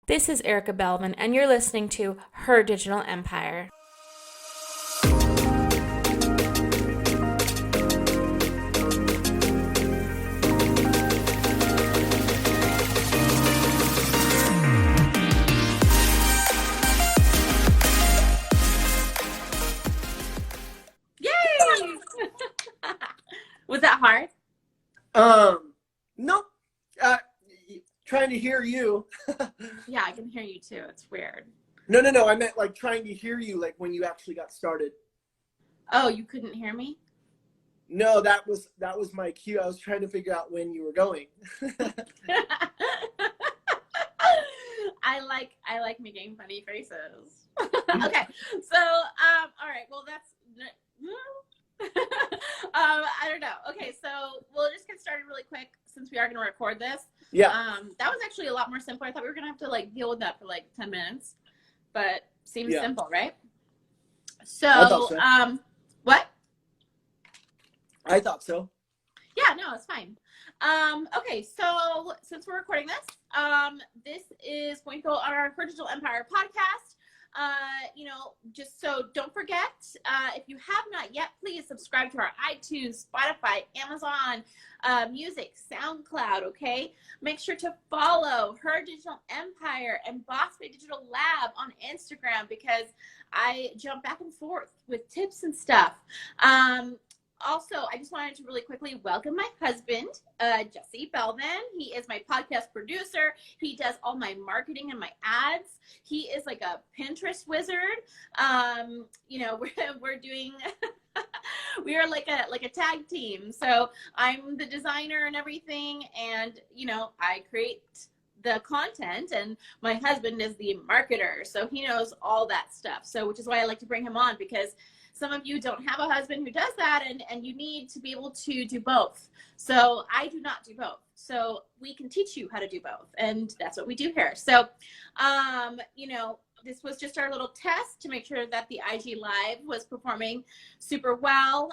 This is Erika Belvin, and you're listening to Her Digital Empire. Yay! Was that hard? Nope. Trying to hear you. Yeah, I can hear you too. It's weird. No. I meant like trying to hear you, like when you actually got started. Oh, you couldn't hear me? No, that was my cue. I was trying to figure out when you were going. I like making funny faces. Okay, so all right. Well, that's I don't know. Okay, so we'll just get started really quick since we are going to record this. Yeah. That was actually a lot more simpler. I thought we were going to have to like deal with that for like 10 minutes, but seems simple, right? So, I thought so. What? I thought so. Yeah, no, it's fine. Okay, so since we're recording this, this is going to go on our Her Digital Empire podcast. Just so don't forget, if you have not yet, please subscribe to our iTunes, Spotify, Amazon, Music, SoundCloud, okay? Make sure to follow Her Digital Empire and Boss Bay Digital Lab on Instagram because I jump back and forth with tips and stuff. Also, I just wanted to really quickly welcome my husband, Jesse Belvin. He is my podcast producer. He does all my marketing and my ads. He is like a Pinterest wizard. We're doing, we are like a tag team. So I'm the designer and everything, and I create the content, and my husband is the marketer. So he knows all that stuff. So which is why I like to bring him on, because some of you don't have a husband who does that, and you need to be able to do both. So I do not do both. So we can teach you how to do both, and that's what we do here. So, this was just our little test to make sure that the IG Live was performing super well.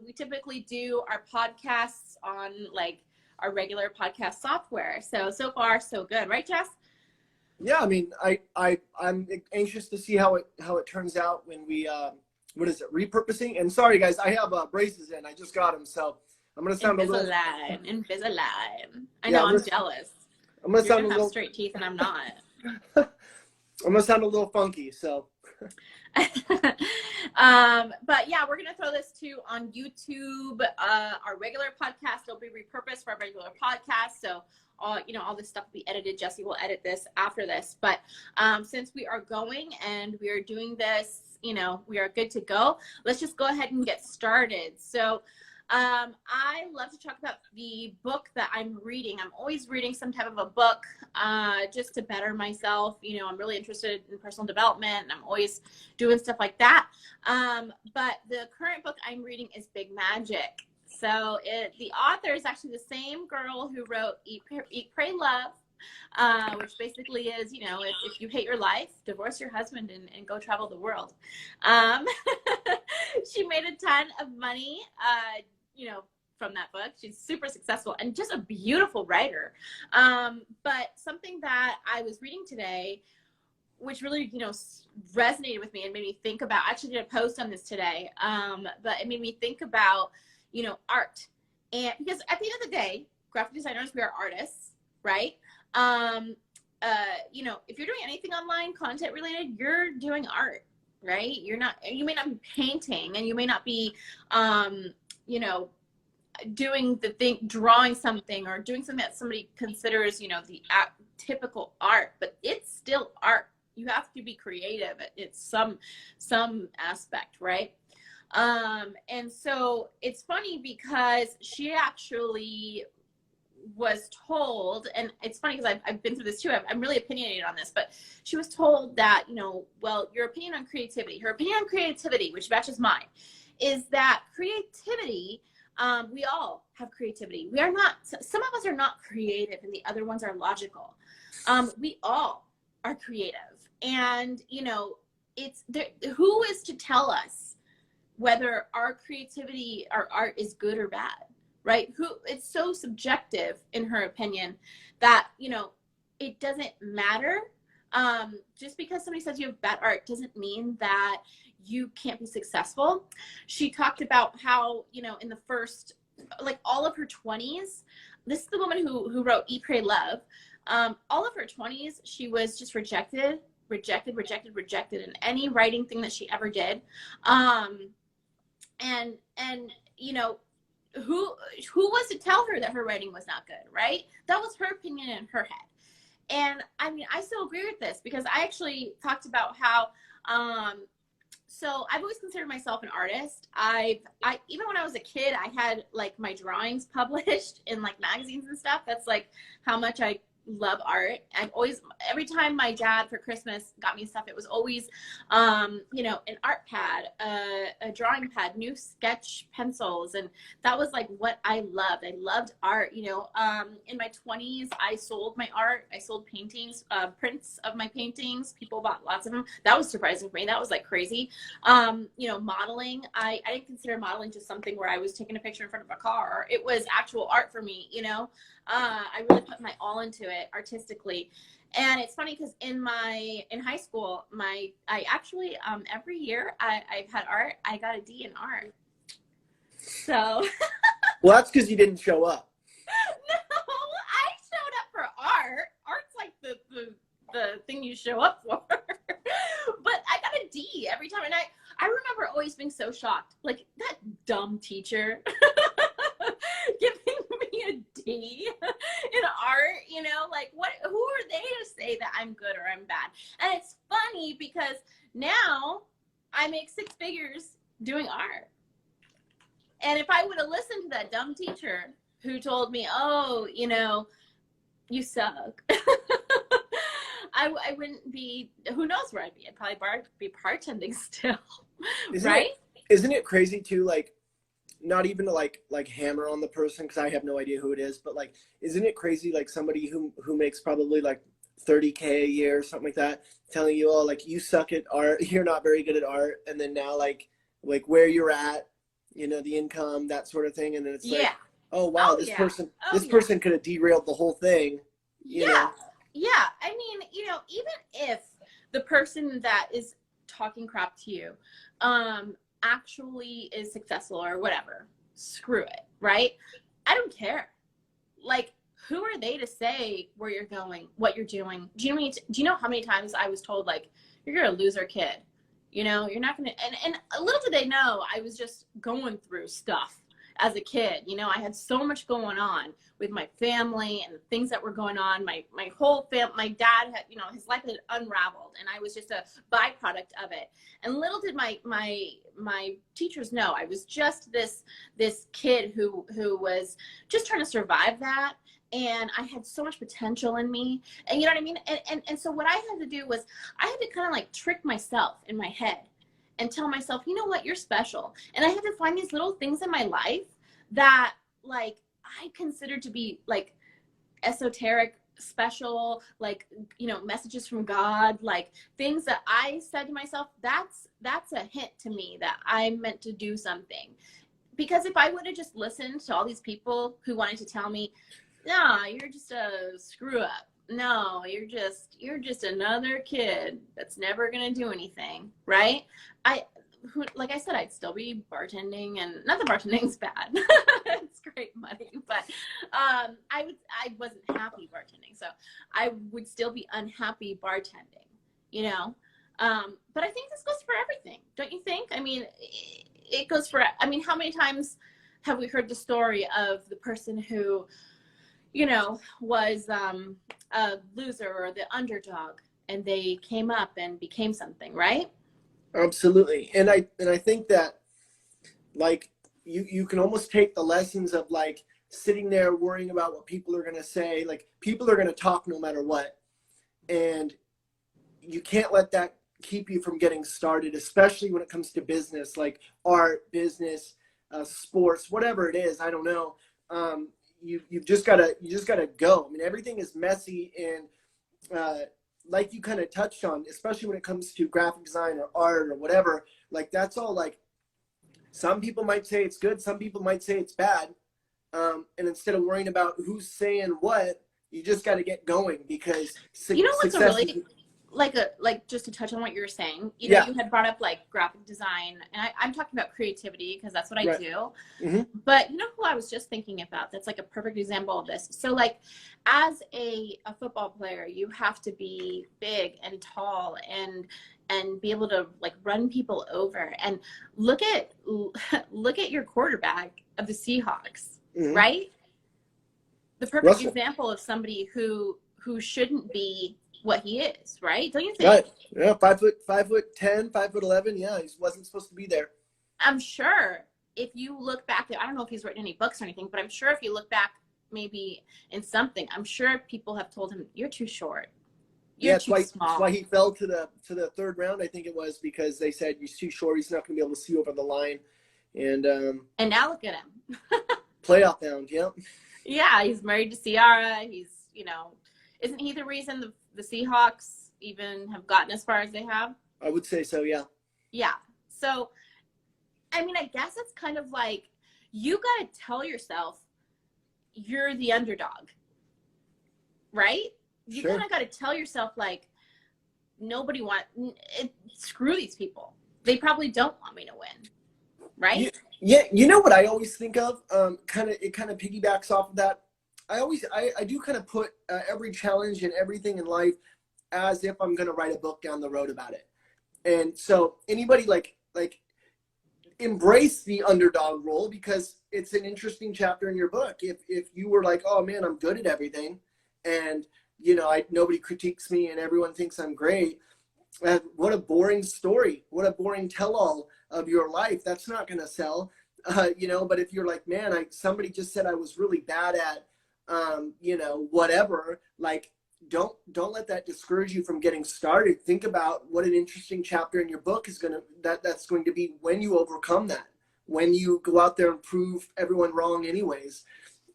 We typically do our podcasts on like our regular podcast software. So far, so good. Right, Jess? Yeah, I mean, I'm anxious to see how it turns out when we what is it, repurposing? And sorry guys, I have braces in. I just got them, so I'm gonna sound Invisalign. I Yeah, know, I'm jealous. I'm gonna sound a have little straight teeth, and I'm not. I'm gonna sound a little funky, so. But yeah, we're gonna throw this too on YouTube. Our regular podcast will be repurposed for our regular podcast. So all this stuff will be edited. Jesse will edit this after this. But since we are going and we are doing this, we are good to go. Let's just go ahead and get started. So I love to talk about the book that I'm reading. I'm always reading some type of a book just to better myself. I'm really interested in personal development, and I'm always doing stuff like that. But the current book I'm reading is Big Magic. So the author is actually the same girl who wrote Eat, Pray, Love, which basically is, if you hate your life, divorce your husband and go travel the world. She made a ton of money, from that book. She's super successful and just a beautiful writer. But something that I was reading today, which really, resonated with me and made me think about, I actually did a post on this today, but it made me think about, art. And because at the end of the day, graphic designers, we are artists, right? If you're doing anything online, content related, you're doing art, right? You may not be painting, and you may not be, doing the thing, drawing something or doing something that somebody considers, the typical art, but it's still art. You have to be creative. It's some aspect, right? And so it's funny because she actually was told, and it's funny because I've been through this too. I'm really opinionated on this, but she was told that, your opinion on creativity, her opinion on creativity, which matches mine, is that creativity, we all have creativity. We are not, some of us are not creative and the other ones are logical. We all are creative, and, it's there, who is to tell us whether our creativity, our art is good or bad, right? It's so subjective in her opinion that, it doesn't matter Just because somebody says you have bad art doesn't mean that you can't be successful. She talked about how, you know, in the first, like all of her 20s, this is the woman who wrote Eat, Pray, Love. All of her 20s, she was just rejected in any writing thing that she ever did. And you know, who was to tell her that her writing was not good, right? That was her opinion in her head. And I mean, I still agree with this because I actually talked about how, so I've always considered myself an artist. I even when I was a kid, I had like my drawings published in like magazines and stuff. That's like how much I love art. I've always, every time my dad for Christmas got me stuff, it was always, you know, an art pad, a drawing pad, new sketch pencils. And that was like what I loved. I loved art, you know. In my 20s, I sold my art. I sold paintings, prints of my paintings. People bought lots of them. That was surprising for me. That was like crazy. You know, modeling. I didn't consider modeling just something where I was taking a picture in front of a car. It was actual art for me, you know. I really put my all into it artistically. And it's funny because in high school, I actually, every year I've had art, I got a D in art. So. Well, that's because you didn't show up. No, I showed up for art. Art's like the thing you show up for. But I got a D every time. And I remember always being so shocked. Like, that dumb teacher giving me a D in art, you know, like who are they to say that I'm good or I'm bad? And it's funny because now I make 6 figures doing art. And if I would have listened to that dumb teacher who told me, oh, you know, you suck, I wouldn't be, who knows where I'd be? I'd probably be bartending still, right? Isn't it crazy too, like, not even to like hammer on the person because I have no idea who it is, but like, isn't it crazy, like somebody who makes probably like 30K a year or something like that, telling you, oh, like, you suck at art, you're not very good at art, and then now like where you're at, you know, the income, that sort of thing, and then it's like, oh wow, this person could have derailed the whole thing. You know? Yeah. I mean, you know, even if the person that is talking crap to you, actually is successful or whatever, screw it, right? I don't care. Like, who are they to say where you're going, what you're doing? Do you know how many times I was told, like, you're a loser kid, you know, you're not gonna, and little did they know I was just going through stuff as a kid. You know, I had so much going on with my family and things that were going on. My whole family, my dad had, you know, his life had unraveled, and I was just a byproduct of it. And little did my teachers know I was just this kid who was just trying to survive that. And I had so much potential in me, and you know what I mean? And so what I had to do was I had to kind of like trick myself in my head and tell myself, you know what, you're special. And I had to find these little things in my life that, like, I considered to be like esoteric, special, like, you know, messages from God, like things that I said to myself, that's a hint to me that I'm meant to do something. Because if I would have just listened to all these people who wanted to tell me, nah, you're just a screw up, no, you're just another kid that's never gonna do anything, right? Like I said, I'd still be bartending, and not that bartending's bad. It's great money, but I wasn't happy bartending, so I would still be unhappy bartending, you know. But I think this goes for everything, don't you think? I mean, it goes for, I mean, how many times have we heard the story of the person who, you know, was a loser or the underdog, and they came up and became something, right? Absolutely. And I think that, like, you can almost take the lessons of like sitting there worrying about what people are going to say. Like, people are going to talk no matter what, and you can't let that keep you from getting started, especially when it comes to business, like art, business, sports, whatever it is. I don't know. You've just gotta go. I mean, everything is messy, and like you kind of touched on, especially when it comes to graphic design or art or whatever, like, that's all, like, some people might say it's good, some people might say it's bad, and instead of worrying about who's saying what, you just got to get going, because you know what's like just to touch on what you were saying, you Yeah. you had brought up like graphic design, and I'm talking about creativity because that's what I Right. do. Mhm. But you know who I was just thinking about that's like a perfect example of this? So like as a football player, you have to be big and tall and be able to like run people over. And look at look at your quarterback of the Seahawks, Mhm. right? The perfect Russell. example of somebody who shouldn't be what he is, right? Don't you think? Right. Yeah. 5'10", 5'11". Yeah, he wasn't supposed to be there. I'm sure if you look back, I don't know if he's written any books or anything, but I'm sure if you look back maybe in something, I'm sure people have told him, you're too short. You're too small. That's why he fell to the third round, I think it was, because they said he's too short. He's not going to be able to see over the line. And now look at him. playoff bound. Yeah. Yeah, he's married to Ciara. He's, isn't he the reason the Seahawks even have gotten as far as they have? I would say so. Yeah. Yeah. So, I mean, I guess it's kind of like you got to tell yourself you're the underdog, right? You Sure. kind of got to tell yourself like screw these people. They probably don't want me to win, right? Yeah. You know what I always think of? It kind of piggybacks off of that. I do kind of put every challenge and everything in life as if I'm going to write a book down the road about it. And so anybody like embrace the underdog role because it's an interesting chapter in your book. If you were like, oh man, I'm good at everything, and nobody critiques me and everyone thinks I'm great. What a boring story. What a boring tell-all of your life. That's not going to sell, but if you're like, man, somebody just said I was really bad at, whatever, like, don't let that discourage you from getting started. Think about what an interesting chapter in your book is that's going to be when you overcome that, when you go out there and prove everyone wrong anyways.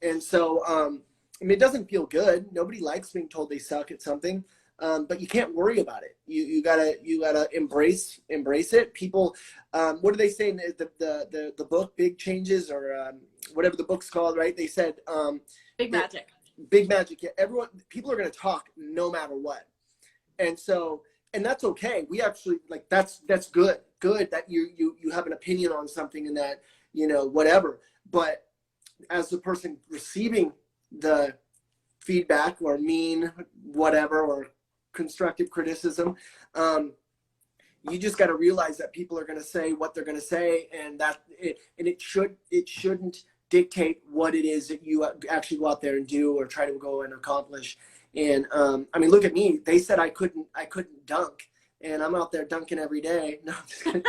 And so, it doesn't feel good. Nobody likes being told they suck at something. But you can't worry about it. You gotta embrace it. People, what do they say in the book, Big Changes, or whatever the book's called, right? They said Big magic. Big magic. Yeah, people are gonna talk no matter what, and that's okay. We actually that's good. Good that you have an opinion on something and that whatever. But as the person receiving the feedback or whatever or constructive criticism, you just got to realize that people are going to say what they're going to say, and it shouldn't dictate what it is that you actually go out there and do or try to go and accomplish. And I mean, look at me. They said I couldn't dunk, and I'm out there dunking every day. No, I'm just kidding.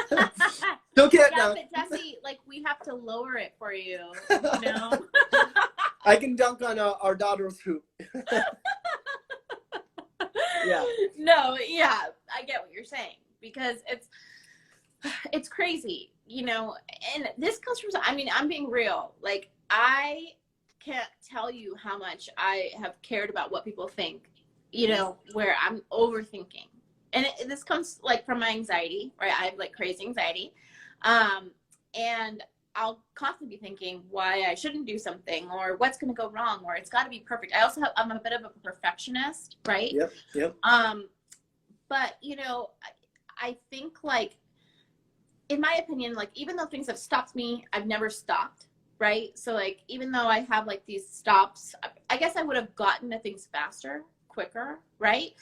Don't get but Jesse, we have to lower it for you. I can dunk on our daughter's hoop. Yeah. No, yeah, I get what you're saying because it's crazy, and this comes from, I mean, I'm being real. Like, I can't tell you how much I have cared about what people think, where I'm overthinking. And this comes from my anxiety, right? I have crazy anxiety. And I'll constantly be thinking why I shouldn't do something or what's going to go wrong or it's got to be perfect. I'm a bit of a perfectionist, right? Yep. But I think in my opinion, even though things have stopped me, I've never stopped, right? So even though I have these stops, I guess I would have gotten to things faster, quicker, right?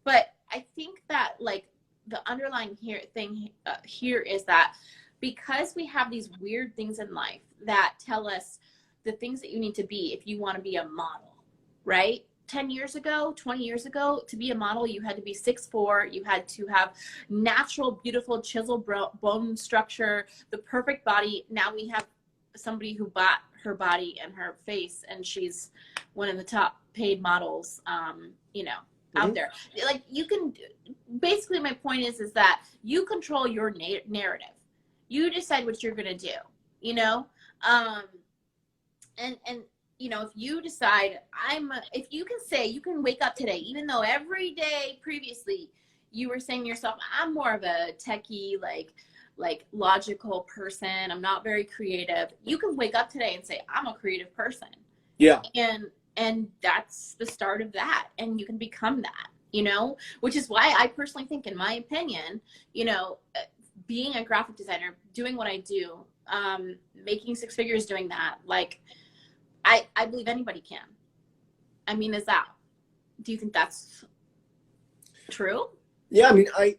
But I think that the underlying thing here is that because we have these weird things in life that tell us the things that you need to be if you want to be a model, right? 10 years ago, 20 years ago, to be a model, you had to be 6'4", you had to have natural, beautiful, chiseled bone structure, the perfect body. Now we have somebody who bought her body and her face, and she's one of the top paid models, out there. You can, basically my point is that you control your narrative. You decide what you're going to do, and if you decide if you can say, you can wake up today, even though every day previously you were saying to yourself, I'm more of a techie, logical person. I'm not very creative. You can wake up today and say, I'm a creative person. Yeah. And that's the start of that. And you can become that. you know, which is why I personally think, in my opinion, you know, being a graphic designer, doing what I do, making six figures doing that, like, I believe anybody can. I mean, do you think that's true? Yeah, I mean, I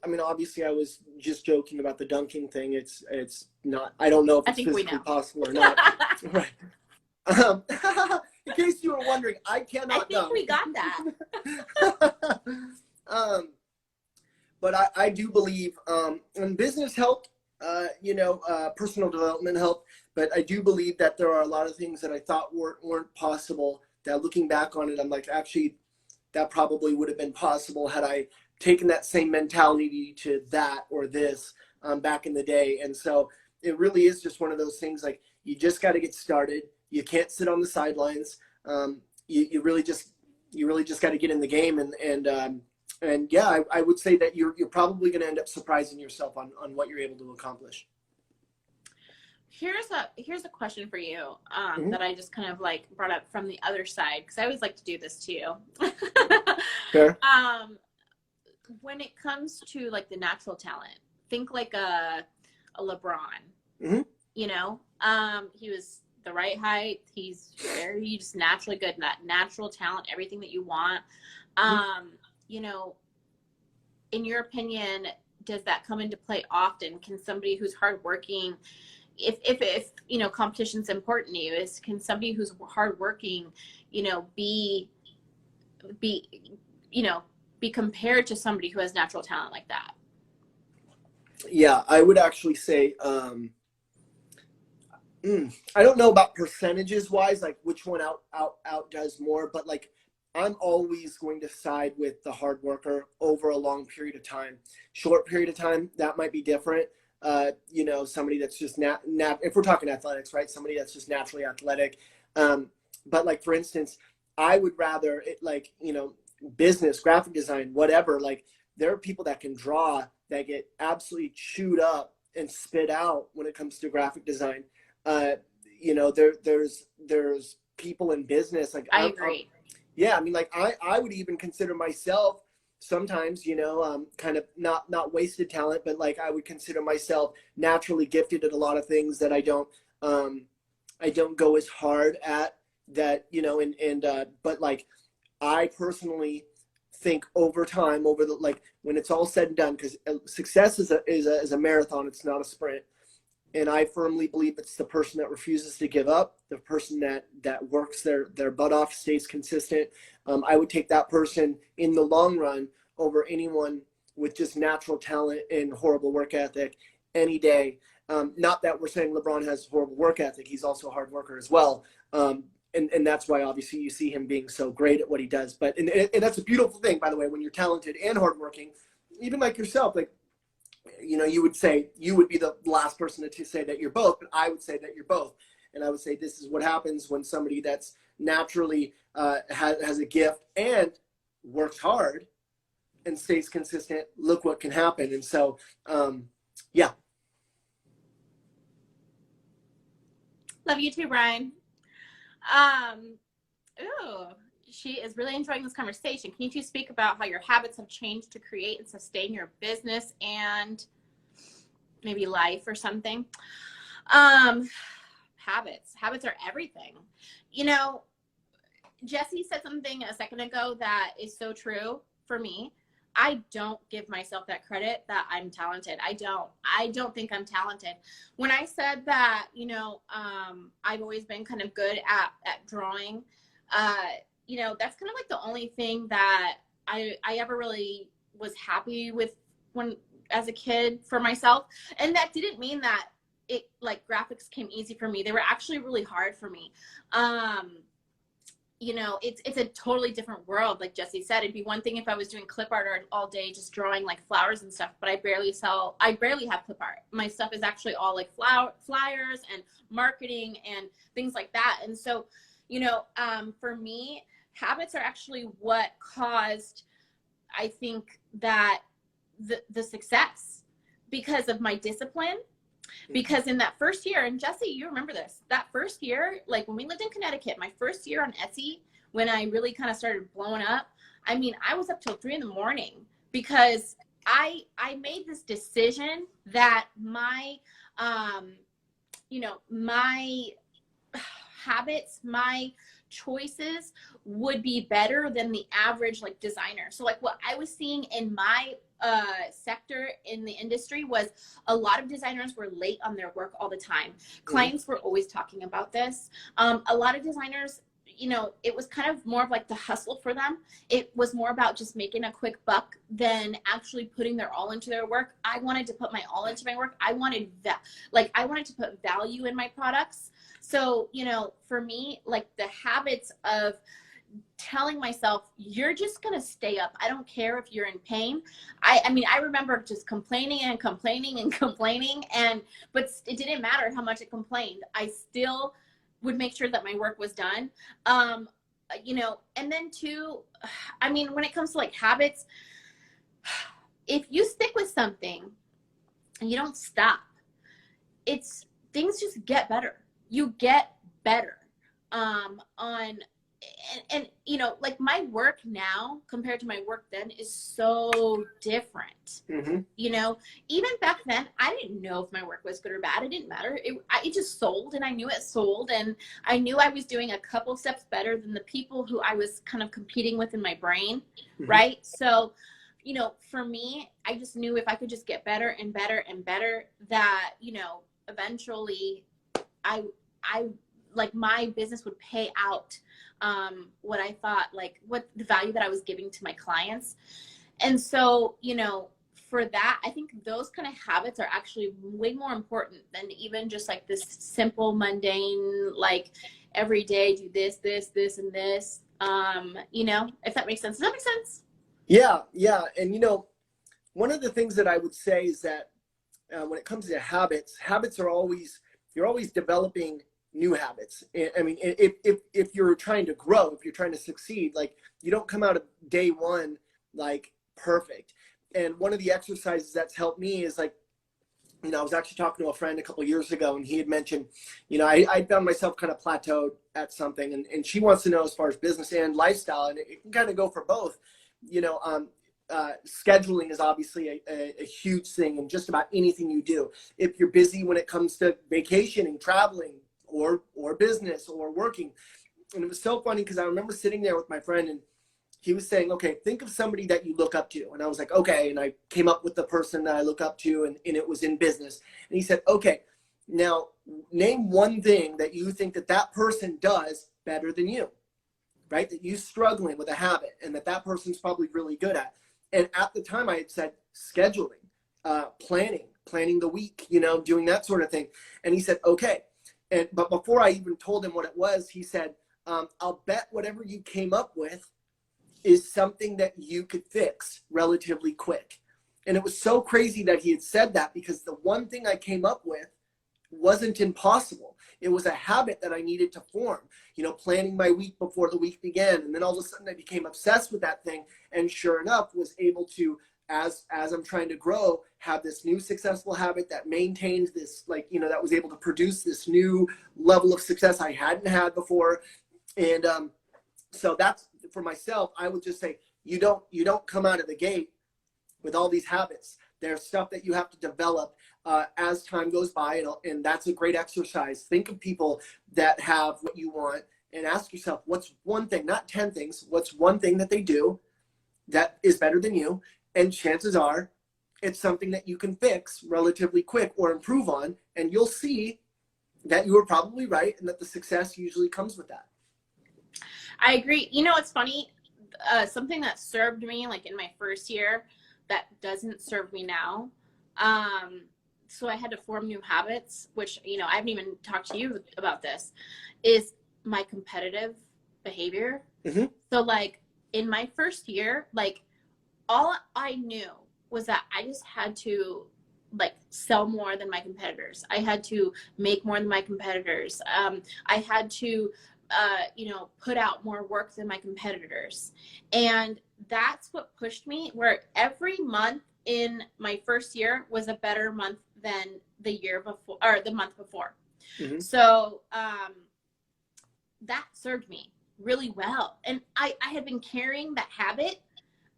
mean, obviously I was just joking about the dunking thing. It's not, I don't know if I it's think we physically know. possible or not. Right. Um, in case you were wondering, I I cannot think dunk. we got that. But I do believe, and business helped, you know, personal development helped, but I do believe that there are a lot of things that I thought weren't possible, that looking back on it, I'm like, actually, that probably would have been possible had I taken that same mentality to that or this back in the day. And so it really is just one of those things, like, you just got to get started. You can't sit on the sidelines. You really just got to get in the game. And yeah, I would say that you're probably going to end up surprising yourself on what you're able to accomplish. Here's a question for you Mm-hmm. that I just kind of like brought up from the other side, because I always like to do this to you. Fair. When it comes to like the natural talent, think like a LeBron. Mm-hmm. You know, he was the right height. He's very just naturally good. That natural talent, everything that you want. You know, in your opinion, does that come into play often? Can somebody who's hardworking, if you know competition's important to you, can somebody who's hardworking, you know, be you know, be compared to somebody who has natural talent like that? Yeah, I would actually say, I don't know about percentages wise, like which one outdoes more, but like, I'm always going to side with the hard worker over a long period of time. Short period of time, that might be different. You know, somebody that's just if we're talking athletics, right? Somebody that's just naturally athletic. But like, for instance, I would rather it, like, you know, business, graphic design, whatever, like, there are people that can draw that get absolutely chewed up and spit out when it comes to graphic design. You know, there's people in business, like, I agree. yeah, I mean, like, I would even consider myself sometimes, you know, kind of not wasted talent, but like, I would consider myself naturally gifted at a lot of things that I don't go as hard at, that, you know, but like, I personally think over time, over the, like, when it's all said and done, because success is a marathon, it's not a sprint. And I firmly believe it's the person that refuses to give up, the person that works their butt off, stays consistent. I would take that person in the long run over anyone with just natural talent and horrible work ethic any day. Not that we're saying LeBron has horrible work ethic. He's also a hard worker as well. And that's why obviously you see him being so great at what he does. But and that's a beautiful thing, by the way, when you're talented and hardworking, even like yourself, like, you know, you would be the last person to say that you're both, but I would say that you're both. And I would say this is what happens when somebody that's naturally has a gift and works hard and stays consistent. Look what can happen. And so, yeah. Love you too, Brian. Ooh, she is really enjoying this conversation. Can you two speak about how your habits have changed to create and sustain your business and maybe life or something? Habits are everything. You know, Jesse said something a second ago that is so true for me. I don't give myself that credit that I'm talented. I don't think I'm talented. When I said that, you know, I've always been kind of good at drawing, you know, that's kind of like the only thing that I ever really was happy with when as a kid for myself. And that didn't mean that it, like, graphics came easy for me. They were actually really hard for me. You know, it's a totally different world. Like Jesse said, it'd be one thing if I was doing clip art all day, just drawing like flowers and stuff, but I barely have clip art. My stuff is actually all like flyers and marketing and things like that. And so, you know, for me, habits are actually what caused, I think, that the success, because of my discipline. Because in that first year, and Jesse, you remember this, that first year, like when we lived in Connecticut, my first year on Etsy, when I really kind of started blowing up, I mean, I was up till 3 a.m. because I made this decision that my, my habits, my choices would be better than the average like designer. So like what I was seeing in my sector in the industry was a lot of designers were late on their work all the time. Clients were always talking about this. A lot of designers, it was kind of more of like the hustle for them. It was more about just making a quick buck than actually putting their all into their work. I wanted to put my all into my work. I wanted that, like I wanted to put value in my products. So, for me, like the habits of telling myself, you're just going to stay up. I don't care if you're in pain. I mean, I remember just complaining and complaining and complaining, but it didn't matter how much I complained. I still would make sure that my work was done. And then too, I mean, when it comes to like habits, if you stick with something and you don't stop, things just get better. You get better like my work now compared to my work then is so different. Even back then I didn't know if my work was good or bad. It didn't matter. It just sold, and I knew it sold, and I knew I was doing a couple steps better than the people who I was kind of competing with in my brain. Right. So for me, I just knew if I could just get better and better and better, that eventually I like my business would pay out what I thought, like what the value that I was giving to my clients. And so, for that, I think those kind of habits are actually way more important than even just like this simple, mundane, like every day do this, and this, if that makes sense. Does that make sense? Yeah. And, one of the things that I would say is that when it comes to habits are always, you're always developing new habits. I mean, if you're trying to grow, if you're trying to succeed, like you don't come out of day one like perfect. And one of the exercises that's helped me is like, I was actually talking to a friend a couple of years ago, and he had mentioned, I found myself kind of plateaued at something, and she wants to know as far as business and lifestyle, and it can kind of go for both. Scheduling is obviously a huge thing in just about anything you do. If you're busy when it comes to vacationing, traveling, or business or working. And it was so funny because I remember sitting there with my friend, and he was saying, okay, think of somebody that you look up to. And I was like, okay. And I came up with the person that I look up to, and it was in business. And he said, okay, now name one thing that you think that person does better than you, right? That you're struggling with a habit and that person's probably really good at. And at the time I had said scheduling, planning the week, doing that sort of thing. And he said, okay. But before I even told him what it was, he said, I'll bet whatever you came up with is something that you could fix relatively quick. And it was so crazy that he had said that, because the one thing I came up with wasn't impossible. It was a habit that I needed to form, planning my week before the week began. And then all of a sudden I became obsessed with that thing. And sure enough, was able to, as I'm trying to grow, have this new successful habit that maintained this, that was able to produce this new level of success I hadn't had before. And so that's, for myself, I would just say, you don't come out of the gate with all these habits. There's stuff that you have to develop as time goes by, and that's a great exercise. Think of people that have what you want and ask yourself, what's one thing, not 10 things, what's one thing that they do that is better than you? And chances are it's something that you can fix relatively quick or improve on, and you'll see that you were probably right and that the success usually comes with that. I agree. It's funny. Something that served me like in my first year that doesn't serve me now. So I had to form new habits, which, I haven't even talked to you about this, is my competitive behavior. Mm-hmm. So like in my first year, like all I knew was that I just had to like sell more than my competitors. I had to make more than my competitors. I had to, put out more work than my competitors. And that's what pushed me, where every month in my first year was a better month than the year before, or the month before. Mm-hmm. So that served me really well. And I had been carrying that habit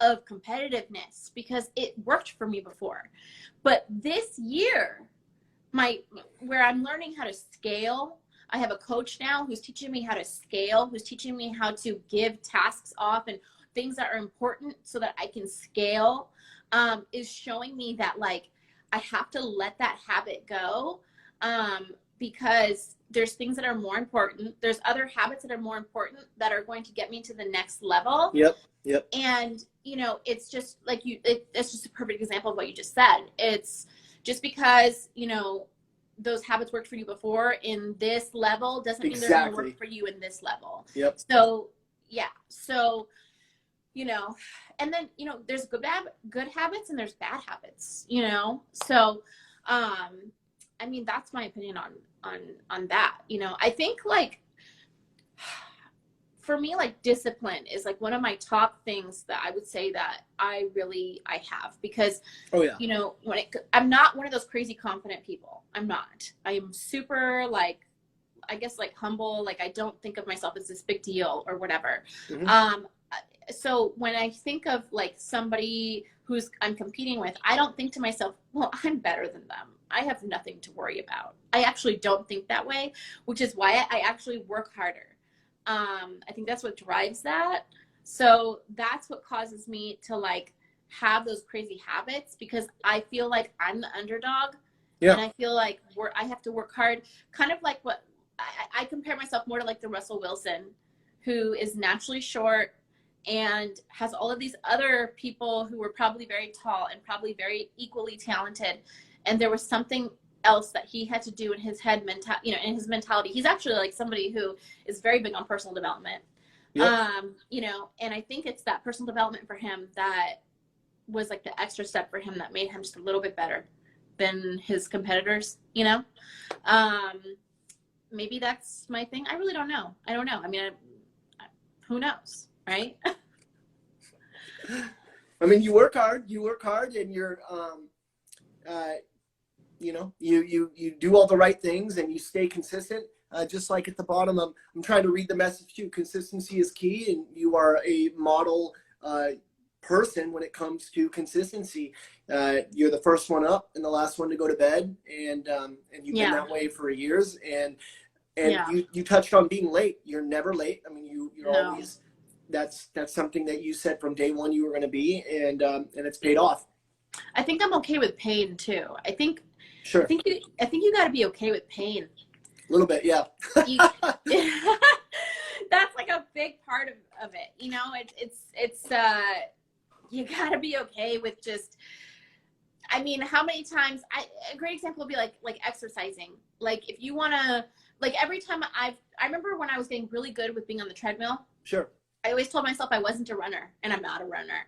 of competitiveness because it worked for me before. But this year, where I'm learning how to scale, I have a coach now who's teaching me how to scale, who's teaching me how to give tasks off and things that are important so that I can scale, is showing me that like I have to let that habit go, because there's things that are more important. There's other habits that are more important that are going to get me to the next level. Yep. And, you know, it's just like it's just a perfect example of what you just said. It's just because, you know, those habits worked for you before in this level doesn't mean they're going to work for you in this level. Yep. So, yeah. So, you know, and then, you know, there's good habits and there's bad habits, you know? So, I mean, that's my opinion on that. You know, I think like, for me, like discipline is like one of my top things that I would say that I have, because, you know, I'm not one of those crazy confident people. I'm not. I am super like, I guess like humble. Like I don't think of myself as this big deal or whatever. Mm-hmm. So when I think of like somebody who's I'm competing with, I don't think to myself, well, I'm better than them. I have nothing to worry about. I actually don't think that way, which is why I actually work harder. I think that's what drives that. So that's what causes me to like have those crazy habits, because I feel like I'm the underdog. Yeah. And I feel like I have to work hard, kind of like what I compare myself more to like the Russell Wilson, who is naturally short and has all of these other people who were probably very tall and probably very equally talented. And there was something else that he had to do in his head, in his mentality. He's actually like somebody who is very big on personal development. Yep. You know, and I think it's that personal development for him that was like the extra step for him that made him just a little bit better than his competitors, you know? Maybe that's my thing. I really don't know. I don't know. I mean, who knows, right? I mean, you work hard and you're, you know, you do all the right things and you stay consistent. Just like at the bottom, I'm trying to read the message too. Consistency is key, and you are a model person when it comes to consistency. You're the first one up and the last one to go to bed, and you've been that way for years. And you touched on being late. You're never late. I mean, you're always. That's something that you said from day one you were going to be, and it's paid off. I think I'm okay with pain too. I think you got to be okay with pain. A little bit, yeah. That's like a big part of it. You know, it's you got to be okay with just. I mean, how many times? A great example would be like exercising. Like if you want to, like every time I remember when I was getting really good with being on the treadmill. Sure. I always told myself I wasn't a runner, and I'm not a runner.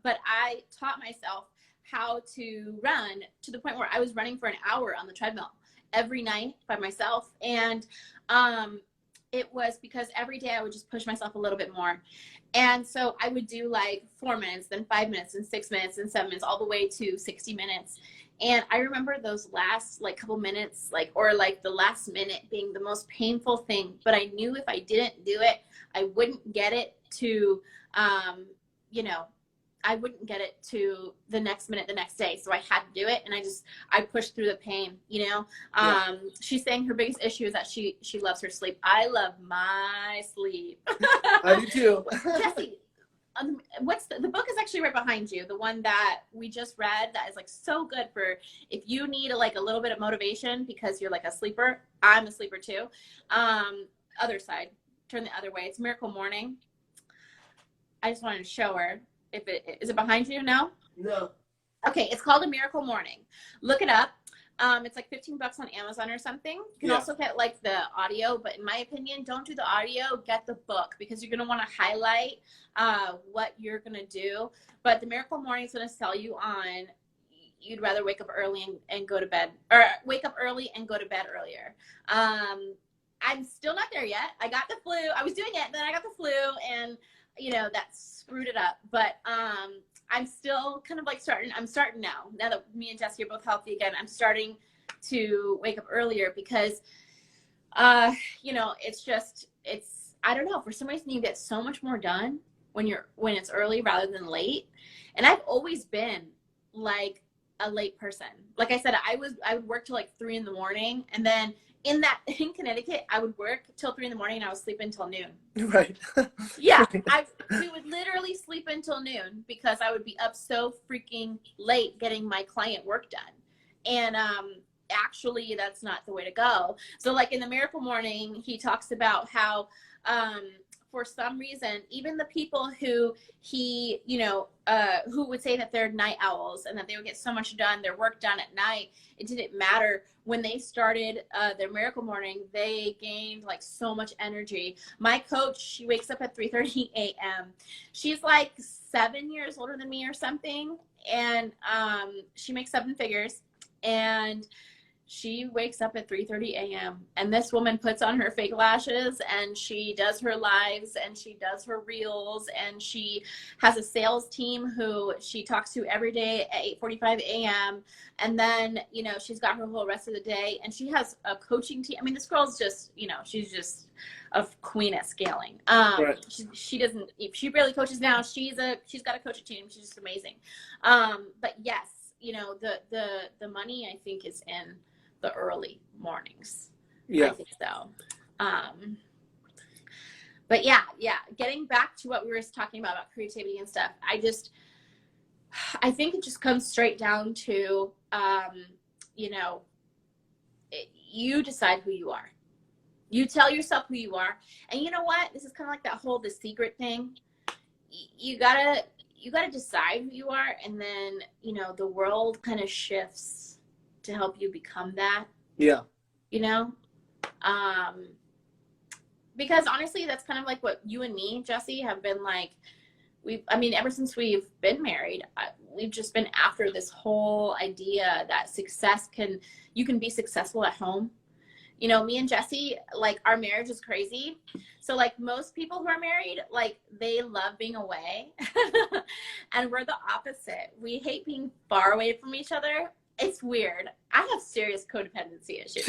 But I taught myself how to run to the point where I was running for an hour on the treadmill every night by myself. And it was because every day I would just push myself a little bit more. And so I would do like 4 minutes, then 5 minutes, and 6 minutes, and 7 minutes, all the way to 60 minutes. And I remember those last like couple minutes, or the last minute being the most painful thing. But I knew if I didn't do it, I wouldn't get it to, I wouldn't get it to the next minute, the next day. So I had to do it. And I pushed through the pain, you know? She's saying her biggest issue is that she loves her sleep. I love my sleep. I do too. Jesse, the book is actually right behind you. The one that we just read that is like so good for if you need a little bit of motivation because you're like a sleeper. I'm a sleeper too. Other side, turn the other way. It's Miracle Morning. I just wanted to show her. Is it behind you now? No. Okay, it's called A Miracle Morning. Look it up. It's like $15 on Amazon or something. You can also get like the audio, but in my opinion, don't do the audio, get the book, because you're going to want to highlight what you're going to do. But the Miracle Morning is going to sell you on you'd rather wake up early and go to bed, or wake up early and go to bed earlier. I'm still not there yet. I got the flu. I was doing it, then I got the flu, and that screwed it up. But I'm still kind of like I'm starting now that me and Jess are both healthy again. I'm starting to wake up earlier because, I don't know, for some reason you get so much more done when it's early rather than late. And I've always been like a late person. Like I said, I would work till like 3 a.m, and then in Connecticut, I would work till 3 a.m, and I would sleep until noon. Right. Yeah, we would literally sleep until noon because I would be up so freaking late getting my client work done. And actually, that's not the way to go. So like in the Miracle Morning, he talks about how for some reason, even the people who who would say that they're night owls and that they would get so much done, their work done at night, it didn't matter. When they started their Miracle Morning, they gained like so much energy. My coach, she wakes up at 3:30 a.m. She's like 7 years older than me or something. And she makes 7 figures. And she wakes up at 3:30 a.m. and this woman puts on her fake lashes and she does her lives and she does her reels and she has a sales team who she talks to every day at 8:45 a.m. And then, she's got her whole rest of the day and she has a coaching team. I mean, this girl's just, she's just a queen at scaling. Right. She doesn't, she barely coaches now. She's got a coaching team. She's just amazing. But yes, the money I think is in the early mornings. Yeah. I think so. But yeah, getting back to what we were talking about creativity and stuff, I think it just comes straight down to, you decide who you are. You tell yourself who you are. And you know what? This is kind of like that whole The Secret thing. You gotta decide who you are, and then, the world kind of shifts to help you become that. Yeah. Because honestly, that's kind of like what you and me, Jesse, have been like. Ever since we've been married, we've just been after this whole idea that you can be successful at home. Me and Jesse, like, our marriage is crazy. So like most people who are married, like, they love being away. And we're the opposite. We hate being far away from each other. It's weird. I have serious codependency issues.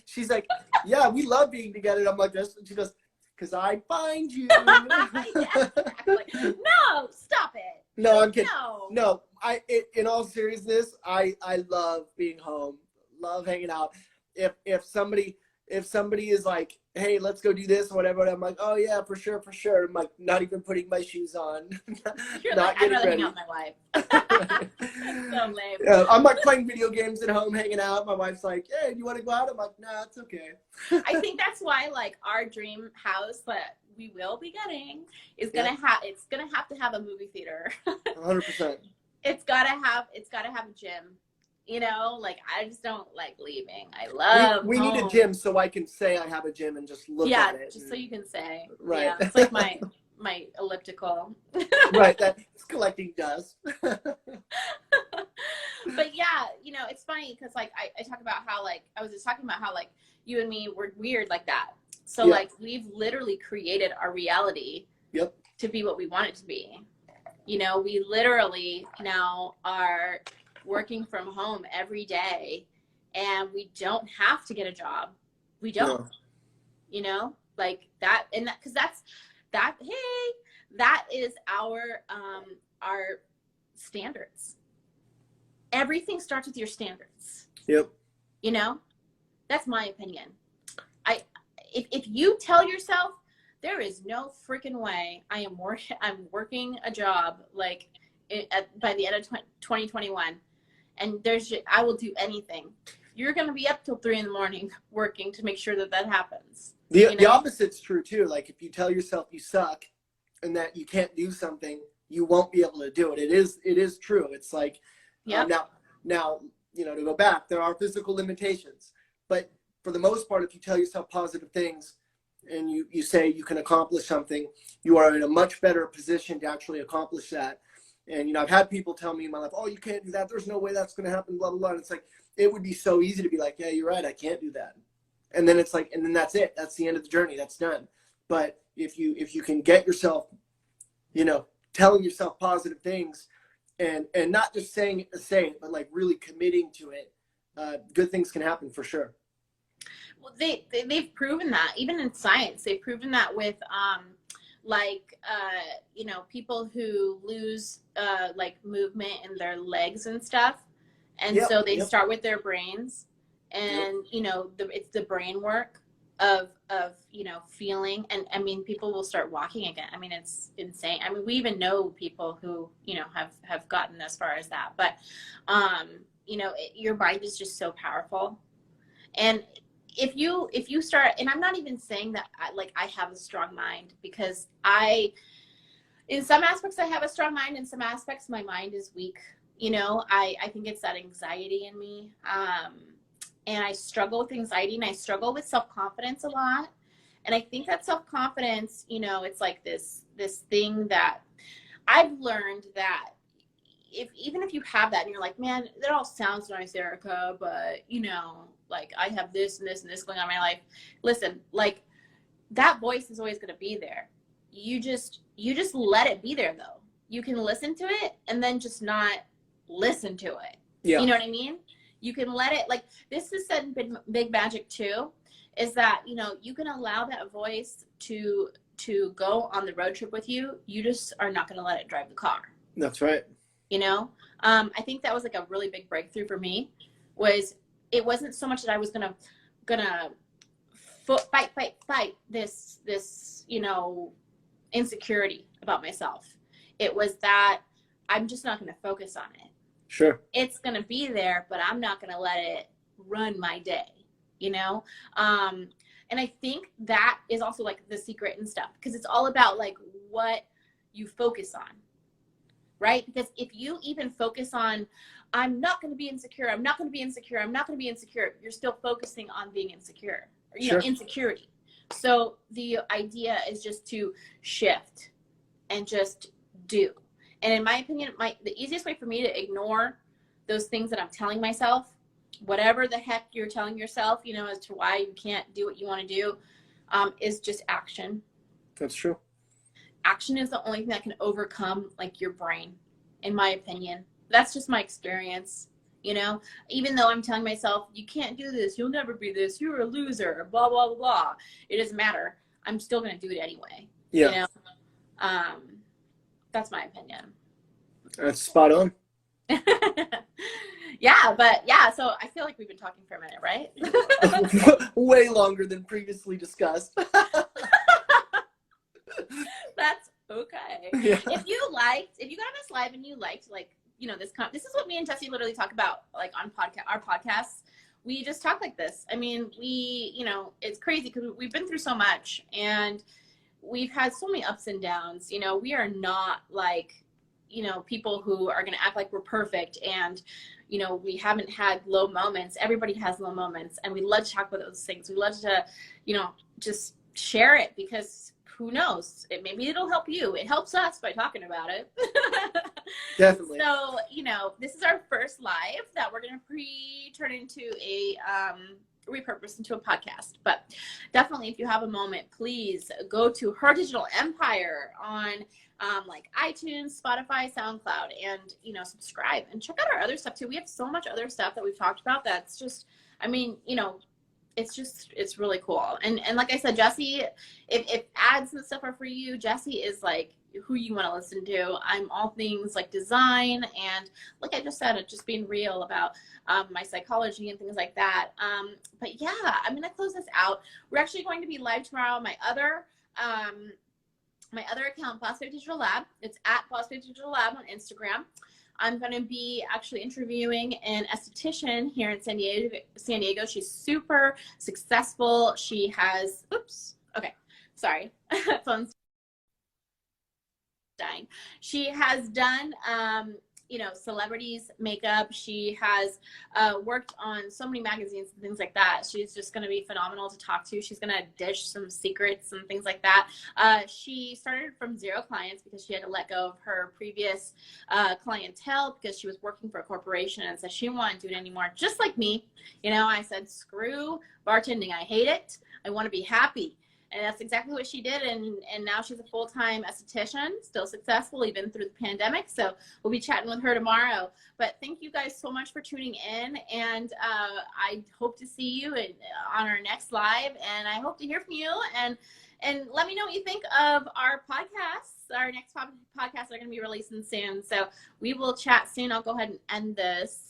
She's like, yeah, we love being together. I'm like this. And she goes, because I find you. Yeah, exactly. No, stop it. No, I'm kidding. No. In all seriousness, I love being home. Love hanging out. If somebody is like, hey, let's go do this or whatever, I'm like, oh yeah, for sure. I'm like, not even putting my shoes on. You're not like, I'd rather ready. hang out with my wife. So lame. I'm like playing video games at home, hanging out. My wife's like, hey, do you want to go out? I'm like, nah, it's okay. I think that's why, like, our dream house that we will be getting is gonna have to have a movie theater. 100%. It's gotta have a gym. Like, I just don't like leaving. I love we need a gym so I can say I have a gym and just look at it. Yeah, just so you can say. Right. Yeah, it's like my elliptical. Right, that's collecting dust. But yeah, it's funny because, like, I talk about how, like, I was just talking about how, like, you and me were weird like that. So Yeah. like, we've literally created our reality. Yep. To be what we want it to be. We literally now are working from home every day, and we don't have to get a job. We don't. No. Like that, and that, because that is our standards. Everything starts with your standards. Yep. That's my opinion. If you tell yourself there is no freaking way I'm working a job like by the end of 2021, and I will do anything. You're going to be up till 3 a.m. working to make sure that happens. The opposite's true too. Like, if you tell yourself you suck and that you can't do something, you won't be able to do it. It is true. It's like, now, to go back, there are physical limitations, but for the most part, if you tell yourself positive things and you say you can accomplish something, you are in a much better position to actually accomplish that. And, I've had people tell me in my life, oh, you can't do that. There's no way that's going to happen, blah, blah, blah. And it's like, it would be so easy to be like, yeah, you're right. I can't do that. And then it's like, and then that's it. That's the end of the journey. That's done. But if you can get yourself, telling yourself positive things and not just saying it to say it, but like really committing to it, good things can happen for sure. Well, they've proven that even in science. They've proven that with you know, people who lose like movement in their legs and stuff, and Yep, so they yep, start with their brains, yep. and you know, it's the brain work of you know, feeling. And I mean, people will start walking again. I mean, it's insane. I mean, we even know people who, you know, have gotten as far as that. But you know, your mind is just so powerful. And if you start, and I'm not even saying that I have a strong mind, because in some aspects I have a strong mind, in some aspects my mind is weak. You know, I think it's that anxiety in me. And I struggle with anxiety, and I struggle with self-confidence a lot. And I think that self-confidence, you know, it's like this thing that I've learned that even if you have that and you're like, man, that all sounds nice, Erica, but you know, like I have this and this and this going on in my life. Listen, like that voice is always going to be there. You just let it be there, though. You can listen to it and then just not listen to it. Yeah. You know what I mean? You can let it, like this is said in Big Magic too, is that, you know, you can allow that voice to go on the road trip with you. You just are not going to let it drive the car. That's right. You know, I think that was like a really big breakthrough for me. Was it wasn't so much that I was gonna fight this you know, insecurity about myself. It was that I'm just not gonna focus on it. Sure. It's gonna be there, but I'm not gonna let it run my day. You know, and I think that is also like the secret and stuff, because it's all about like what you focus on. Right? Because if you even focus on, I'm not going to be insecure, I'm not going to be insecure, I'm not going to be insecure, you're still focusing on being insecure, or, you know, insecurity. So the idea is just to shift and just do. And in my opinion, the easiest way for me to ignore those things that I'm telling myself, whatever the heck you're telling yourself, you know, as to why you can't do what you want to do, is just action. That's true. Action is the only thing that can overcome like your brain, in my opinion. That's just my experience. You know, even though I'm telling myself, you can't do this, you'll never be this, you're a loser, blah, blah, blah, blah. It doesn't matter. I'm still going to do it anyway. Yeah. You know, that's my opinion. That's spot on. Yeah, but yeah, so I feel like we've been talking for a minute, right? Way longer than previously discussed. That's okay. Yeah. If you got on this live and you liked, like, you know, this is what me and Jesse literally talk about, like on our podcasts. We just talk like this. I mean, you know, it's crazy because we've been through so much and we've had so many ups and downs. You know, we are not like, you know, people who are going to act like we're perfect, and, you know, we haven't had low moments. Everybody has low moments, and we love to talk about those things. We love to, you know, just share it, because who knows? Maybe it'll help you. It helps us by talking about it. Definitely. So, you know, this is our first live that we're going to turn into a repurpose into a podcast. But definitely, if you have a moment, please go to Her Digital Empire on like iTunes, Spotify, SoundCloud, and, you know, subscribe and check out our other stuff too. We have so much other stuff that we've talked about that's just, I mean, you know, it's really cool. And like I said, Jesse, if ads and stuff are for you, Jesse is like who you want to listen to. I'm all things like design, and like I just said, just being real about my psychology and things like that. But yeah, I'm gonna close this out. We're actually going to be live tomorrow on my other account, Positive Digital Lab. It's at Positive Digital Lab on Instagram. I'm going to be actually interviewing an esthetician here in San Diego. She's super successful. She has, phone's dying. She has done, you know, celebrities makeup. She has worked on so many magazines and things like that. She's just going to be phenomenal to talk to. She's going to dish some secrets and things like that. She started from 0 clients because she had to let go of her previous clientele because she was working for a corporation, and said she didn't want to do it anymore. Just like me, you know, I said, screw bartending. I hate it. I want to be happy. And that's exactly what she did. And now she's a full-time esthetician, still successful even through the pandemic. So we'll be chatting with her tomorrow. But thank you guys so much for tuning in. And I hope to see you on our next live. And I hope to hear from you. And let me know what you think of our podcasts. Our next podcasts are going to be releasing soon. So we will chat soon. I'll go ahead and end this.